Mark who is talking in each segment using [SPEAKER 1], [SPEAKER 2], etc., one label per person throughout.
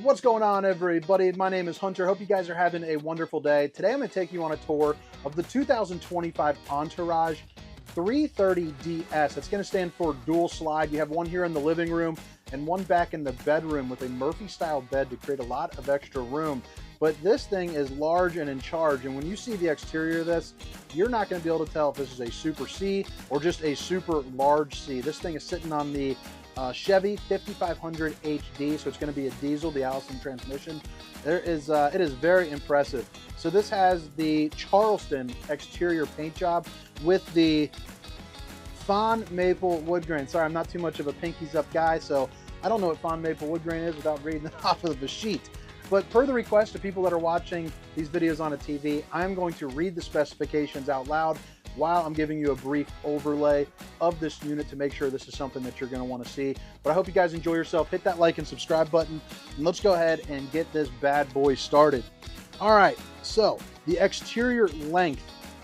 [SPEAKER 1] What's going on, everybody? My name is Hunter. Hope you guys are having a wonderful day. Today I'm going to take you on a tour of the 2025 Entourage 330DS. It's going to stand for dual slide. You have one here in the living room and one back in the bedroom with a Murphy-style bed to create a lot of extra room. But this thing is large and in charge, and when you see the exterior of this, you're not going to be able to tell if this is a Super C or just a super large C. This thing is sitting on the Chevy 5500 HD, so it's going to be a diesel, the Allison transmission. It is very impressive. So this has the Charleston exterior paint job with the Fawn Maple Wood Grain. Sorry, I'm not too much of a pinkies up guy, so I don't know what Fawn Maple Wood Grain is without reading it off of the sheet. But per the request of people that are watching these videos on a TV, I'm going to read the specifications out loud while I'm giving you a brief overlay of this unit to make sure this is something that you're going to want to see. But I hope you guys enjoy yourself. Hit that like and subscribe button, and let's go ahead and get this bad boy started. All right, so the exterior length,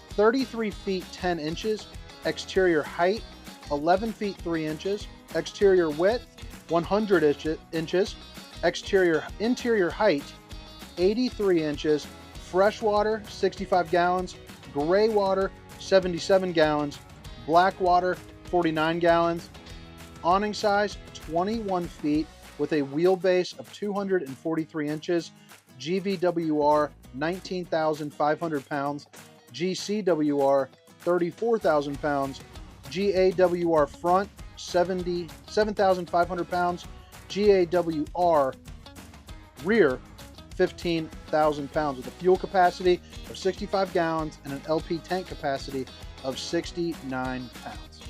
[SPEAKER 1] 33 feet 10 inches, exterior height, 11 feet 3 inches, exterior width, 100 inches, interior height, 83 inches, freshwater, 65 gallons, gray water, 77 gallons, black water, 49 gallons, awning size, 21 feet with a wheelbase of 243 inches, GVWR, 19,500 pounds, GCWR, 34,000 pounds, GAWR front, 7,500 pounds, GAWR rear, 15,000 pounds with a fuel capacity of 65 gallons and an LP tank capacity of 69 pounds.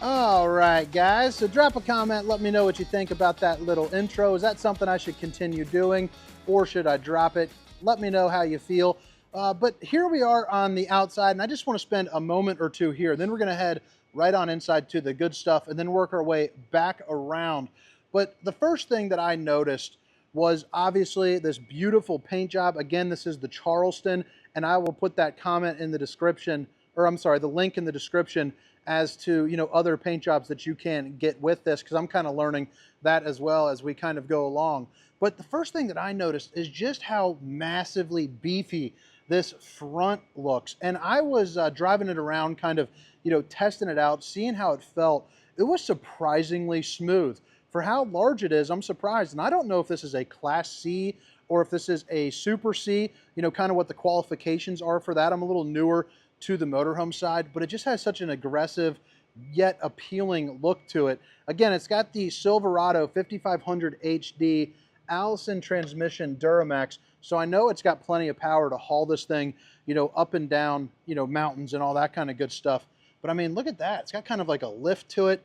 [SPEAKER 1] All right, guys, so drop a comment. Let me know what you think about that little intro. Is that something I should continue doing or should I drop it? Let me know how you feel. But here we are on the outside, and I just want to spend a moment or two here. Then we're going to head right on inside to the good stuff and then work our way back around. But the first thing that I noticed was obviously this beautiful paint job. Again, this is the Charleston, and I will put that comment in the description, or I'm sorry, the link in the description as to, you know, other paint jobs that you can get with this, because I'm kind of learning that as well as we kind of go along. But the first thing that I noticed is just how massively beefy this front looks. And I was driving it around, kind of, you know, testing it out, seeing how it felt. It was surprisingly smooth. For how large it is, I'm surprised. And I don't know if this is a Class C or if this is a Super C, you know, kind of what the qualifications are for that. I'm a little newer to the motorhome side, but it just has such an aggressive yet appealing look to it. Again, it's got the Silverado 5500 HD Allison transmission Duramax, so I know it's got plenty of power to haul this thing, you know, up and down, you know, mountains and all that kind of good stuff. But I mean, look at that. It's got kind of like a lift to it.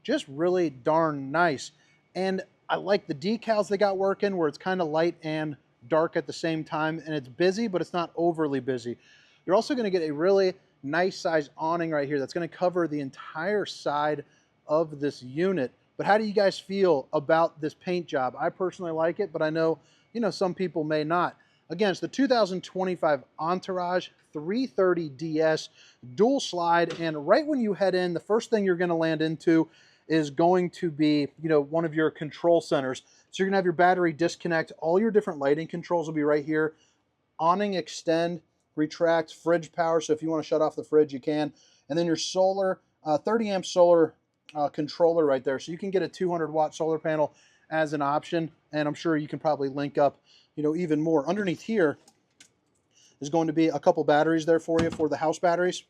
[SPEAKER 1] Just really darn nice. And I like the decals they got working where it's kind of light and dark at the same time, and it's busy, but it's not overly busy. You're also going to get a really nice size awning right here that's going to cover the entire side of this unit. But how do you guys feel about this paint job? I personally like it, but I know, you know, some people may not. Again, it's the 2025 Entourage 330DS dual slide, and right when you head in, the first thing you're going to land into is going to be, you know, one of your control centers. So you're going to have your battery disconnect. All your different lighting controls will be right here. Awning extend, retract, fridge power. So if you want to shut off the fridge, you can. And then your solar, 30 amp solar controller right there. So you can get a 200 watt solar panel as an option. And I'm sure you can probably link up, you know, even more. Underneath here is going to be a couple batteries there for you for the house batteries.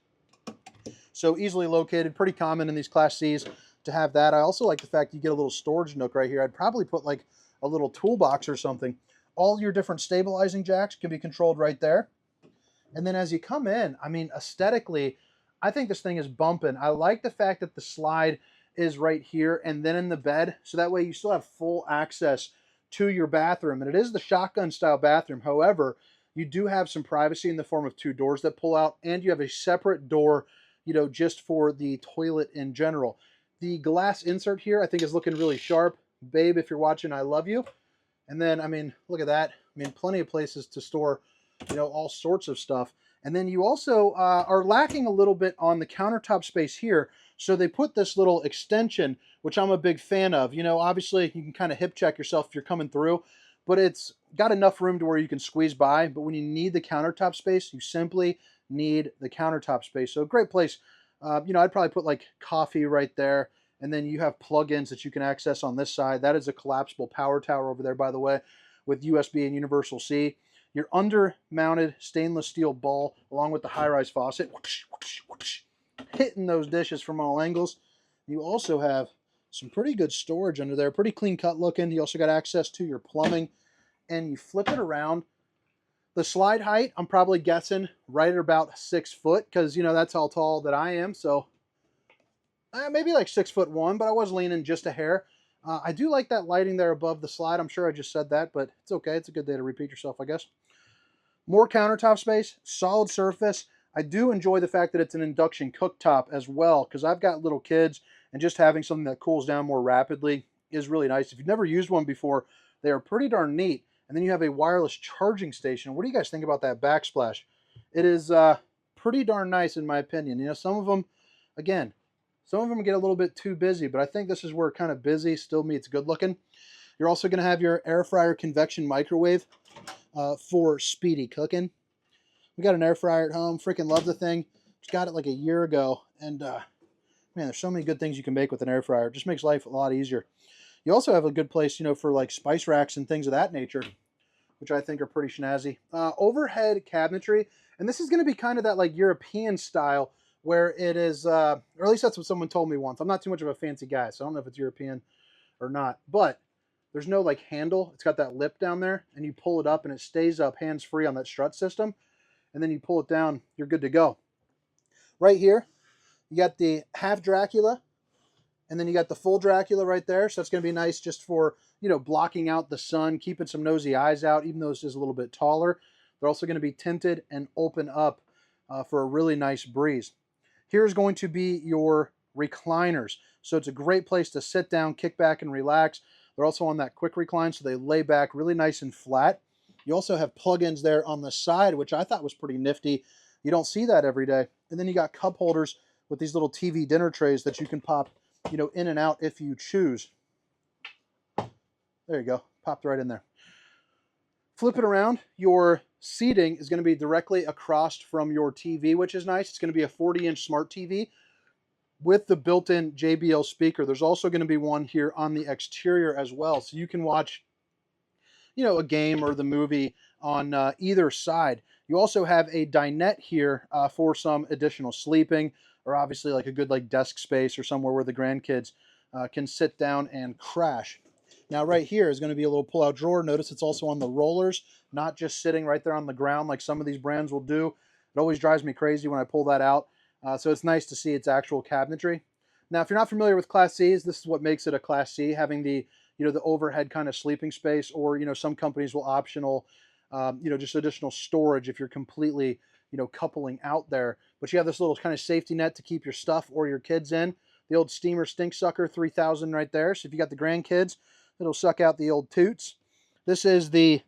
[SPEAKER 1] So easily located, pretty common in these Class Cs to have that. I also like the fact you get a little storage nook right here. I'd probably put like a little toolbox or something. All your different stabilizing jacks can be controlled right there. And then as you come in, I mean, aesthetically, I think this thing is bumping. I like the fact that the slide is right here and then in the bed, so that way you still have full access to your bathroom. And it is the shotgun style bathroom. However, you do have some privacy in the form of two doors that pull out, and you have a separate door, you know, just for the toilet in general. The glass insert here, I think, is looking really sharp. Babe, if you're watching, I love you. And then, I mean, look at that. I mean, plenty of places to store, you know, all sorts of stuff. And then you also are lacking a little bit on the countertop space here. So they put this little extension, which I'm a big fan of. You know, obviously you can kind of hip check yourself if you're coming through, but it's got enough room to where you can squeeze by. But when you need the countertop space, you simply need the countertop space. So a great place. You know, I'd probably put like coffee right there. And then you have plugins that you can access on this side. That is a collapsible power tower over there, by the way, with USB and Universal C. Your under-mounted stainless steel ball, along with the high-rise faucet, whoosh, whoosh, whoosh, hitting those dishes from all angles. You also have some pretty good storage under there, pretty clean cut looking. You also got access to your plumbing, and you flip it around. The slide height, I'm probably guessing right at about 6 foot, because, you know, that's how tall that I am. So maybe like 6'1", but I was leaning just a hair. I do like that lighting there above the slide. I'm sure I just said that, but it's okay. It's a good day to repeat yourself, I guess. More countertop space, solid surface. I do enjoy the fact that it's an induction cooktop as well, because I've got little kids, and just having something that cools down more rapidly is really nice. If you've never used one before, they are pretty darn neat. And then you have a wireless charging station. What do you guys think about that backsplash? It is pretty darn nice in my opinion. You know, some of them, again, some of them get a little bit too busy, but I think this is where kind of busy still meets good looking. You're also going to have your air fryer convection microwave for speedy cooking. We got an air fryer at home. Freaking love the thing. Just got it like a year ago. And man, there's so many good things you can make with an air fryer. It just makes life a lot easier. You also have a good place, you know, for like spice racks and things of that nature, which I think are pretty snazzy. Overhead cabinetry. And this is going to be kind of that like European style, where it is, or at least that's what someone told me once. I'm not too much of a fancy guy, so I don't know if it's European or not. But there's no like handle. It's got that lip down there, and you pull it up, and it stays up hands-free on that strut system. And then you pull it down, you're good to go. Right here, you got the half Dracula, and then you got the full Dracula right there. So that's going to be nice just for, you know, blocking out the sun, keeping some nosy eyes out, even though it's just a little bit taller. They're also going to be tinted and open up for a really nice breeze. Here's going to be your recliners. So it's a great place to sit down, kick back, and relax. They're also on that quick recline, so they lay back really nice and flat. You also have plug-ins there on the side, which I thought was pretty nifty. You don't see that every day. And then you got cup holders with these little TV dinner trays that you can pop, you know, in and out if you choose. There you go. Popped right in there. Flip it around. Your seating is going to be directly across from your TV, which is nice. It's going to be a 40-inch smart TV with the built-in JBL speaker. There's also going to be one here on the exterior as well, so you can watch, you know, a game or the movie on either side. You also have a dinette here for some additional sleeping, or obviously like a good like desk space or somewhere where the grandkids can sit down and crash. Now right here is going to be a little pull-out drawer. Notice it's also on the rollers, not just sitting right there on the ground like some of these brands will do. It always drives me crazy when I pull that out. So it's nice to see its actual cabinetry. Now, if you're not familiar with Class Cs, this is what makes it a Class C, having the, you know, the overhead kind of sleeping space, or, you know, some companies will optional, you know, just additional storage if you're completely, you know, coupling out there. But you have this little kind of safety net to keep your stuff or your kids in. The old steamer stink sucker 3000 right there. So if you got the grandkids, it'll suck out the old toots. This is the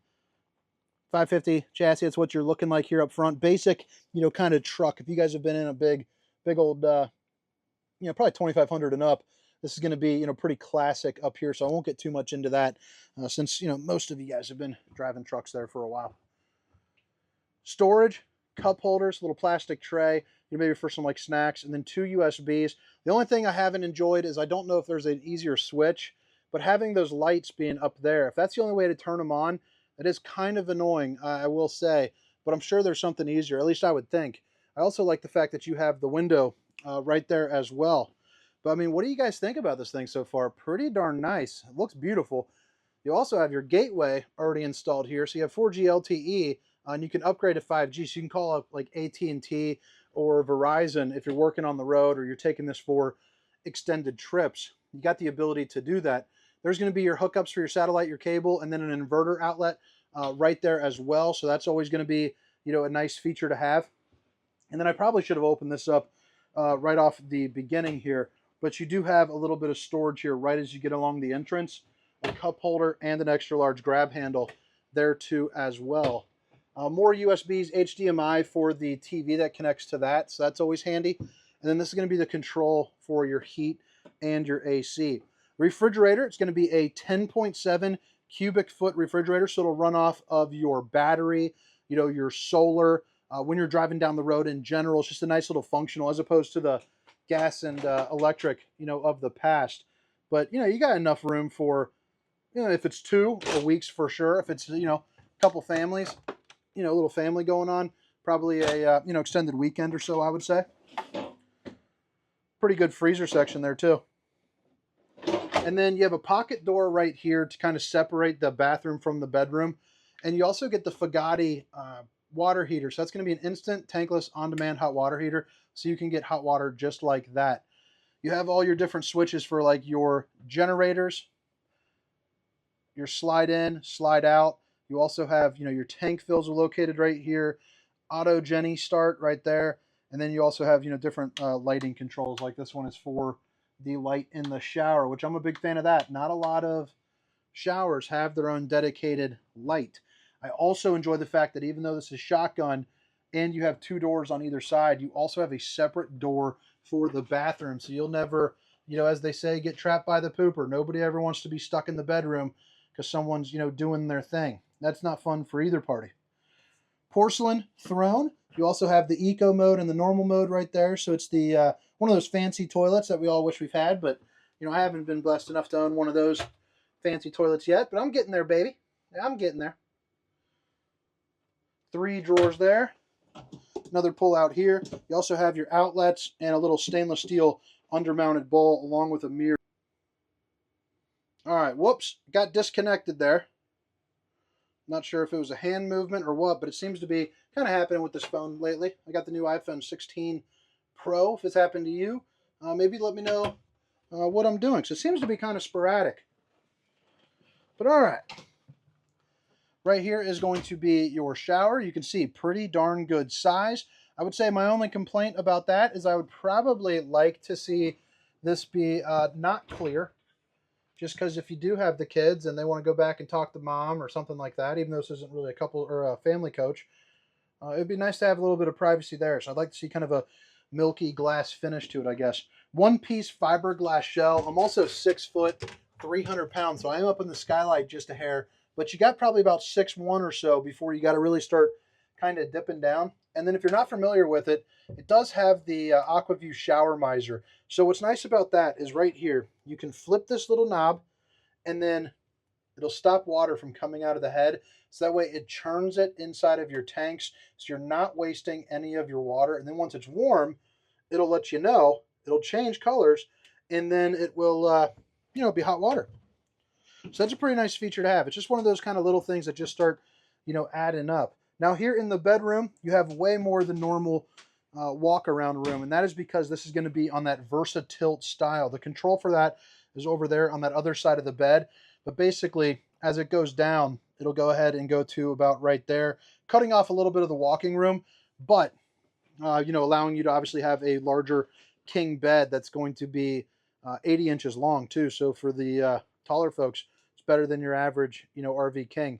[SPEAKER 1] 550 chassis. That's what you're looking like here up front. Basic, you know, kind of truck. If you guys have been in a big old, you know, probably 2500 and up, this is going to be, you know, pretty classic up here. So I won't get too much into that since, you know, most of you guys have been driving trucks there for a while. Storage, cup holders, little plastic tray, you know, maybe for some like snacks, and then 2 USBs. The only thing I haven't enjoyed is I don't know if there's an easier switch, but having those lights being up there, if that's the only way to turn them on, it is kind of annoying, I will say, but I'm sure there's something easier, at least I would think. I also like the fact that you have the window right there as well. But I mean, what do you guys think about this thing so far? Pretty darn nice. It looks beautiful. You also have your gateway already installed here. So you have 4G LTE, and you can upgrade to 5G. So you can call up like AT&T or Verizon if you're working on the road or you're taking this for extended trips. You got the ability to do that. There's going to be your hookups for your satellite, your cable, and then an inverter outlet right there as well. So that's always going to be, you know, a nice feature to have. And then I probably should have opened this up right off the beginning here, but you do have a little bit of storage here right as you get along the entrance, a cup holder and an extra large grab handle there too as well. More USBs, HDMI for the TV that connects to that, so that's always handy. And then this is going to be the control for your heat and your AC. Refrigerator, it's going to be a 10.7 cubic foot refrigerator, so it'll run off of your battery, you know, your solar. When you're driving down the road in general, it's just a nice little functional as opposed to the gas and electric, you know, of the past. But, you know, you got enough room for, you know, if it's 2 weeks for sure. If it's, you know, a couple families, you know, a little family going on, probably a, you know, extended weekend or so, I would say. Pretty good freezer section there too. And then you have a pocket door right here to kind of separate the bathroom from the bedroom. And you also get the Fagati water heater. So that's going to be an instant tankless on-demand hot water heater. So you can get hot water just like that. You have all your different switches for like your generators, your slide in, slide out. You also have, you know, your tank fills are located right here. Auto Jenny start right there. And then you also have, you know, different lighting controls. Like this one is for the light in the shower, which I'm a big fan of that. Not a lot of showers have their own dedicated light. I also enjoy the fact that even though this is shotgun and you have 2 doors on either side, you also have a separate door for the bathroom. So you'll never, you know, as they say, get trapped by the pooper. Nobody ever wants to be stuck in the bedroom because someone's, you know, doing their thing. That's not fun for either party. Porcelain throne. You also have the eco mode and the normal mode right there. So it's the one of those fancy toilets that we all wish we've had, but you know, I haven't been blessed enough to own one of those fancy toilets yet, but I'm getting there, baby. I'm getting there. 3 drawers there. Another pull out here. You also have your outlets and a little stainless steel undermounted bowl along with a mirror. All right, whoops, got disconnected there. Not sure if it was a hand movement or what, but it seems to be kind of happening with this phone lately. I got the new iPhone 16 Pro. If it's happened to you, maybe let me know what I'm doing. So it seems to be kind of sporadic. But all right. Right here is going to be your shower. You can see pretty darn good size. I would say my only complaint about that is I would probably like to see this be not clear. Just because if you do have the kids and they want to go back and talk to mom or something like that, even though this isn't really a couple or a family coach, it'd be nice to have a little bit of privacy there. So I'd like to see kind of a milky glass finish to it, I guess. 1-piece fiberglass shell. I'm also 6 foot, 300 pounds, so I am up in the skylight just a hair. But you got probably about 6'1" or so before you got to really start kind of dipping down. And then if you're not familiar with it, it does have the AquaView shower miser. So what's nice about that is right here, you can flip this little knob and then it'll stop water from coming out of the head. So that way it churns it inside of your tanks. So you're not wasting any of your water. And then once it's warm, it'll let you know, it'll change colors, and then it will, you know, be hot water. So that's a pretty nice feature to have. It's just one of those kind of little things that just start, you know, adding up. Now here in the bedroom, you have way more than normal walk around room, and that is because this is going to be on that VersaTilt style. The control for that is over there on that other side of the bed, but basically as it goes down, it'll go ahead and go to about right there, cutting off a little bit of the walking room, but you know, allowing you to obviously have a larger king bed that's going to be 80 inches long too. So for the taller folks, it's better than your average, you know, RV king.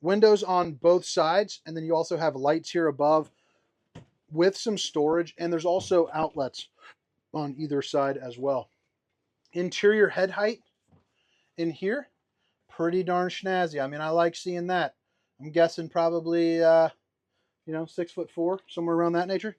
[SPEAKER 1] Windows on both sides, and then you also have lights here above with some storage, and there's also outlets on either side as well. Interior head height in here, pretty darn snazzy. I mean, I like seeing that. I'm guessing probably, you know, 6'4", somewhere around that nature.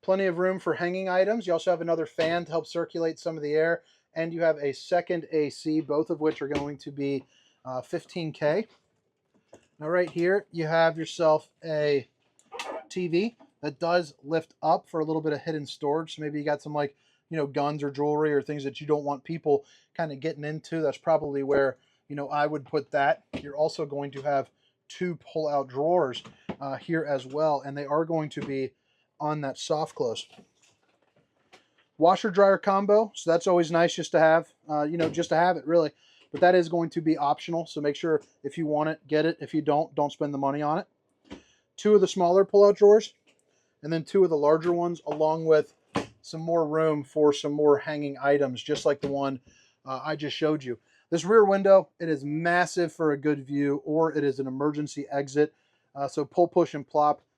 [SPEAKER 1] Plenty of room for hanging items. You also have another fan to help circulate some of the air, and you have a second AC, both of which are going to be 15K. Now right here, you have yourself a TV that does lift up for a little bit of hidden storage. So maybe you got some, like, you know, guns or jewelry or things that you don't want people kind of getting into. That's probably where, you know, I would put that. You're also going to have 2 pull-out drawers here as well, and they are going to be on that soft close. Washer dryer combo, so that's always nice just to have, you know, just to have it really. But that is going to be optional, so make sure if you want it, get it. If you don't spend the money on it. 2 of the smaller pull-out drawers, and then 2 of the larger ones, along with some more room for some more hanging items, just like the one I just showed you. This rear window, it is massive for a good view, or it is an emergency exit. So pull, push, and plop.